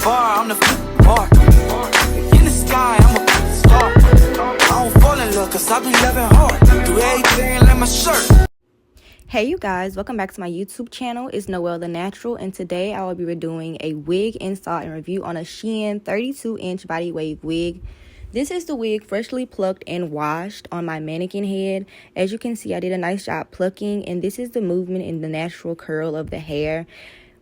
far, I'm the bar. In the sky, I'm a star. I don't fall in love, cause I be loving hard. Do everything like my shirt. Hey you guys, welcome back to my YouTube channel. It's Noelle the Natural, and today I will be doing a wig install and review on a Shein 32-inch BodyWave wig. This is the wig freshly plucked and washed on my mannequin head. As you can see, I did a nice job plucking, and this is the movement and the natural curl of the hair.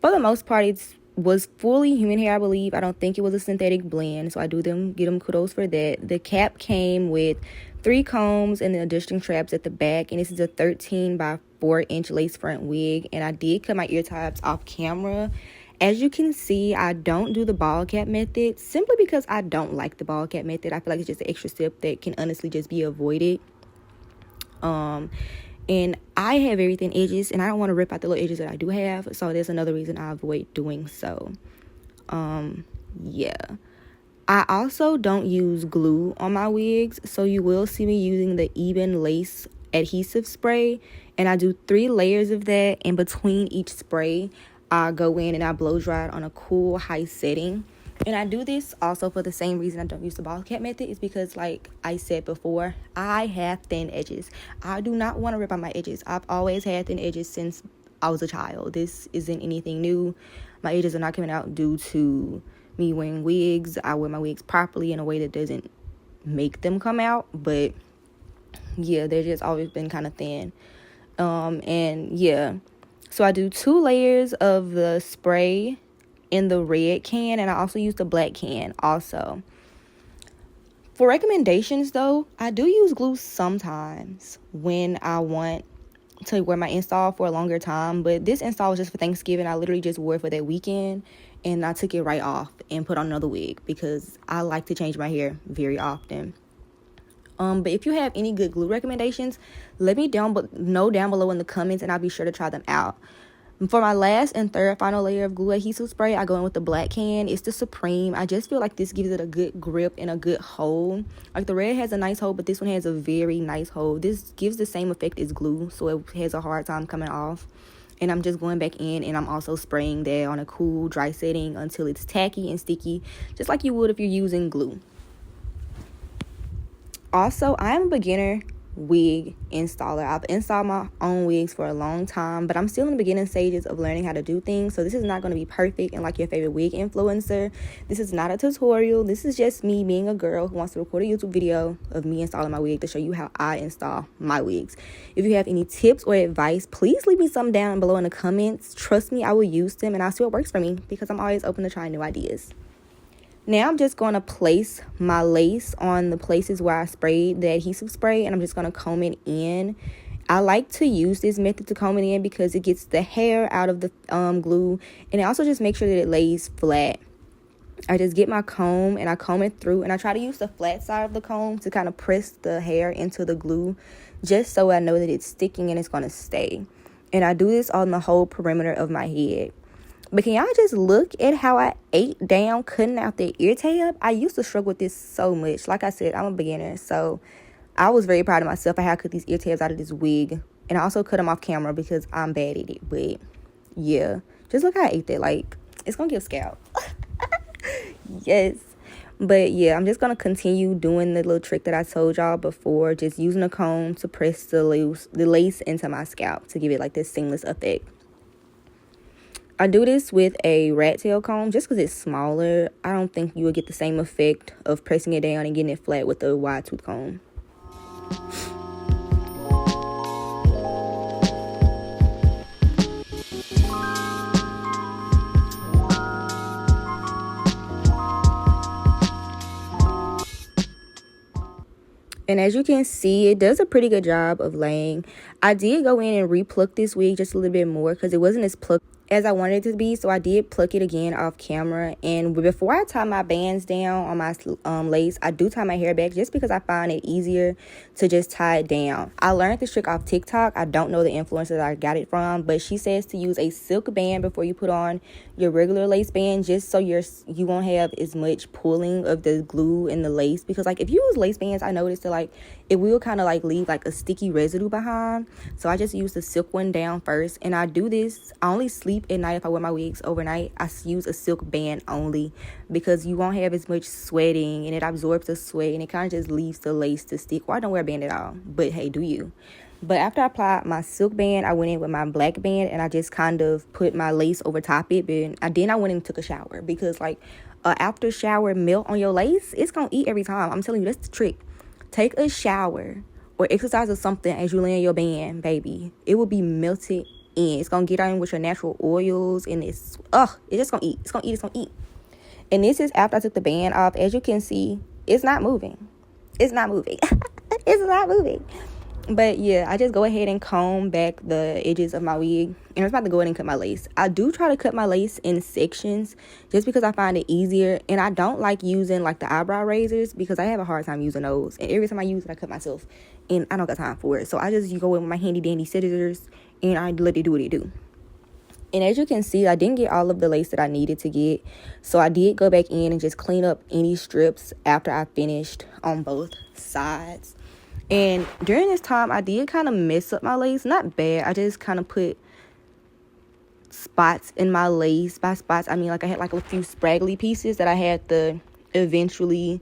For the most part, it was fully human hair, I believe. I don't think it was a synthetic blend, so I give them kudos for that. The cap came with 3 combs and the adjusting straps at the back, and this is a 13 by 4-inch lace front wig, and I did cut my ear tabs off camera. As you can see, I don't do the ball cap method simply because I don't like the ball cap method. I feel like it's just an extra step that can honestly just be avoided. And I have very thin edges, and I don't want to rip out the little edges that I do have, so there's another reason I avoid doing so. Yeah. I also don't use glue on my wigs, so you will see me using the Even Lace adhesive spray, and I do 3 layers of that, and between each spray I go in and I blow dry it on a cool high setting. And I do this also for the same reason I don't use the ball cap method, is because, like I said before, I have thin edges. I do not want to rip out my edges. I've always had thin edges since I was a child. This isn't anything new. My edges are not coming out due to me wearing wigs. I wear my wigs properly in a way that doesn't make them come out, but yeah, they've just always been kind of thin. And yeah, so I do 2 layers of the spray in the red can, and I also use the black can also. For recommendations though, I do use glue sometimes when I want to wear my install for a longer time, but this install was just for Thanksgiving. I literally just wore it for that weekend, and I took it right off and put on another wig because I like to change my hair very often. But if you have any good glue recommendations, let me know down below in the comments, and I'll be sure to try them out. For my last and third final layer of glue adhesive spray, I go in with the black can. It's the Supreme. I just feel like this gives it a good grip and a good hold. Like the red has a nice hold, but this one has a very nice hold. This gives the same effect as glue, so it has a hard time coming off. And I'm just going back in, and I'm also spraying that on a cool dry setting until it's tacky and sticky, just like you would if you're using glue. Also, I'm a beginner wig installer. I've installed my own wigs for a long time, but I'm still in the beginning stages of learning how to do things, so this is not going to be perfect and like your favorite wig influencer. This is not a tutorial. This is just me being a girl who wants to record a YouTube video of me installing my wig to show you how I install my wigs. If you have any tips or advice, please leave me some down below in the comments. Trust me, I will use them, and I'll see what works for me because I'm always open to trying new ideas. Now I'm just going to place my lace on the places where I sprayed the adhesive spray, and I'm just going to comb it in. I like to use this method to comb it in because it gets the hair out of the glue, and it also just makes sure that it lays flat. I just get my comb and I comb it through, and I try to use the flat side of the comb to kind of press the hair into the glue just so I know that it's sticking and it's going to stay. And I do this on the whole perimeter of my head. But can y'all just look at how I ate down cutting out the ear tab? I used to struggle with this so much. Like I said, I'm a beginner, so I was very proud of myself. I had to cut these ear tabs out of this wig, and I also cut them off camera because I'm bad at it. But yeah, just look how I ate that. Like, it's gonna give scalp. Yes. But yeah, I'm just gonna continue doing the little trick that I told y'all before, just using a comb to press the lace into my scalp to give it like this seamless effect. I do this with a rat tail comb just because it's smaller. I don't think you would get the same effect of pressing it down and getting it flat with a wide tooth comb. And as you can see, it does a pretty good job of laying. I did go in and re-pluck this wig just a little bit more because it wasn't as plucked as I wanted it to be, so I did pluck it again off camera. And before I tie my bands down on my lace, I do tie my hair back just because I find it easier to just tie it down. I learned this trick off TikTok. I don't know the influencer that I got it from, but she says to use a silk band before you put on your regular lace band, just so you won't have as much pulling of the glue and the lace. Because like if you use lace bands, I noticed that like it will kind of like leave like a sticky residue behind. So I just use the silk one down first, and I do this. I only sleeve sleep at night, if I wear my wigs overnight, I use a silk band only, because you won't have as much sweating and it absorbs the sweat and it kind of just leaves the lace to stick. Or I don't wear a band at all, but hey, do you. But after I applied my silk band, I went in with my black band and I just kind of put my lace over top it. But then I went and took a shower, because like after shower melt on your lace, it's gonna eat every time. I'm telling you, that's the trick. Take a shower or exercise or something as you lay in your band, baby. It will be melted in. It's gonna get in with your natural oils, and it's just gonna eat. It's gonna eat. And this is after I took the band off. As you can see, it's not moving. It's not moving. It's not moving. But yeah, I just go ahead and comb back the edges of my wig, and I'm about to go ahead and cut my lace. I do try to cut my lace in sections just because I find it easier, and I don't like using like the eyebrow razors because I have a hard time using those, and every time I use it I cut myself and I don't got time for it. So I just go in with my handy dandy scissors and I let it do what it do. And as you can see, I didn't get all of the lace that I needed to get, so I did go back in and just clean up any strips after I finished on both sides. And during this time, I did kind of mess up my lace. Not bad. I just kind of put spots in my lace. By spots, I mean like I had like a few spraggly pieces that I had to eventually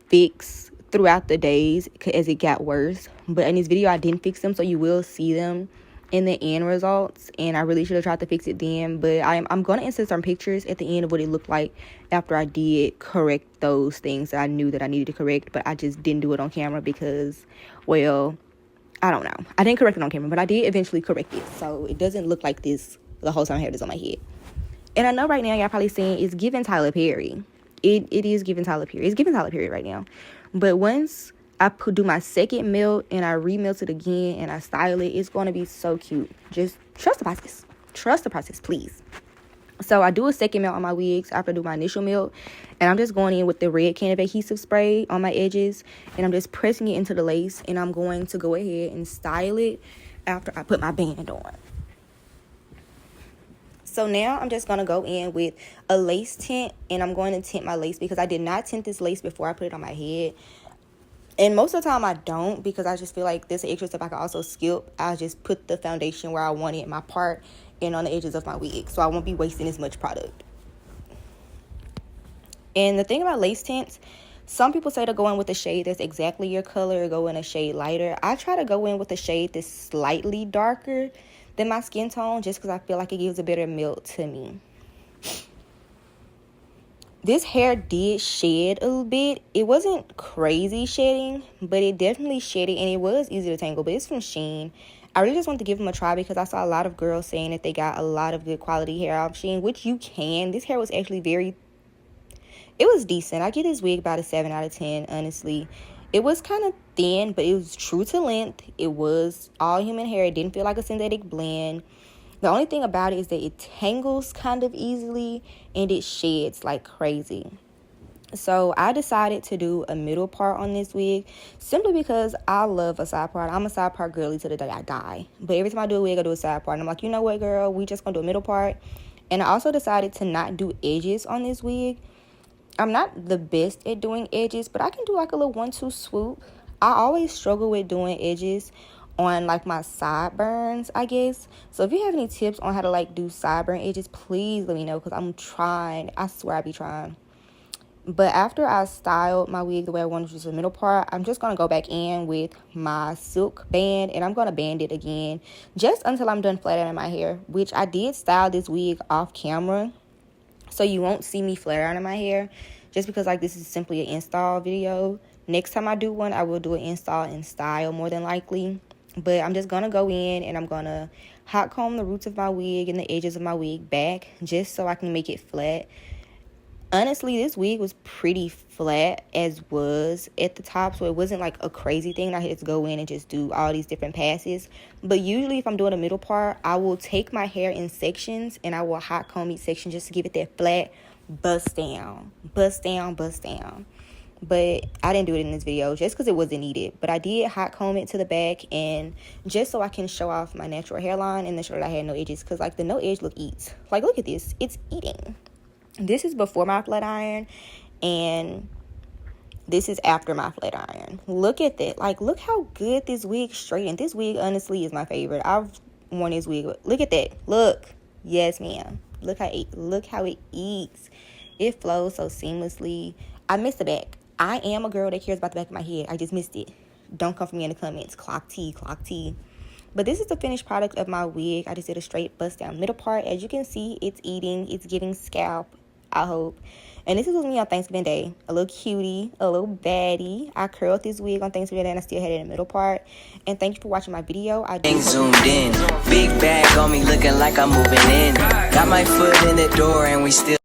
fix throughout the days as it got worse. But in this video, I didn't fix them, so you will see them in the end results, and I really should have tried to fix it then. But I'm going to insert some pictures at the end of what it looked like after I did correct those things that I knew that I needed to correct, but I just didn't do it on camera because, well, I don't know. I didn't correct it on camera, but I did eventually correct it, so it doesn't look like this the whole time I have this on my head. And I know right now y'all probably saying it's giving Tyler Perry. It is giving Tyler Perry. It's giving Tyler Perry right now. But once I do my second melt and I remelt it again and I style it, it's going to be so cute. Just trust the process. Trust the process, please. So I do a second melt on my wigs after I do my initial melt, and I'm just going in with the red can of adhesive spray on my edges, and I'm just pressing it into the lace, and I'm going to go ahead and style it after I put my band on. So now I'm just going to go in with a lace tint, and I'm going to tint my lace because I did not tint this lace before I put it on my head. And most of the time I don't, because I just feel like this extra stuff I can also skip. I just put the foundation where I want it in my part and on the edges of my wig, so I won't be wasting as much product. And the thing about lace tints, some people say to go in with a shade that's exactly your color or go in a shade lighter. I try to go in with a shade that's slightly darker than my skin tone just because I feel like it gives a better melt to me. This hair did shed a little bit. It wasn't crazy shedding, but it definitely shedded, and it was easy to tangle. But it's from Shein. I really just wanted to give them a try because I saw a lot of girls saying that they got a lot of good quality hair off Shein, which you can. This hair was actually it was decent. I give this wig about a 7 out of 10, honestly. It was kind of thin, but it was true to length. It was all human hair. It didn't feel like a synthetic blend. The only thing about it is that it tangles kind of easily and it sheds like crazy. So I decided to do a middle part on this wig simply because I love a side part. I'm a side part girly to the day I die. But every time I do a wig, I do a side part. And I'm like, you know what, girl? We just going to do a middle part. And I also decided to not do edges on this wig. I'm not the best at doing edges, but I can do like a little 1-2 swoop. I always struggle with doing edges on like my sideburns, I guess. So if you have any tips on how to like do sideburn edges, please let me know, because I'm trying. I swear I be trying. But after I styled my wig the way I wanted, just the middle part, I'm just going to go back in with my silk band, and I'm going to band it again just until I'm done flat ironing my hair, which I did style this wig off camera, so you won't see me flat ironing my hair just because like this is simply an install video. Next time I do one, I will do an install and style more than likely. But I'm just going to go in and I'm going to hot comb the roots of my wig and the edges of my wig back just so I can make it flat. Honestly, this wig was pretty flat as was at the top, so it wasn't like a crazy thing. I had to go in and just do all these different passes. But usually if I'm doing a middle part, I will take my hair in sections and I will hot comb each section just to give it that flat bust down. Bust down, bust down. But I didn't do it in this video just because it wasn't needed. But I did hot comb it to the back, and just so I can show off my natural hairline and show that I had no edges, because like the no edge look eats. Like look at this, it's eating. This is before my flat iron, and this is after my flat iron. Look at that. Like look how good this wig straightened. This wig honestly is my favorite. I've worn this wig. Look at that. Look. Yes, ma'am. Look how it eats. It flows so seamlessly. I missed the back. I am a girl that cares about the back of my head. I just missed it. Don't come for me in the comments. Clock T. But this is the finished product of my wig. I just did a straight bust down middle part. As you can see, it's eating. It's giving scalp, I hope. And this was me on Thanksgiving Day. A little cutie, a little baddie. I curled this wig on Thanksgiving Day and I still had it in the middle part. And thank you for watching my video. I do zoomed in. Big bag on me looking like I'm moving in. Got my foot in the door and we still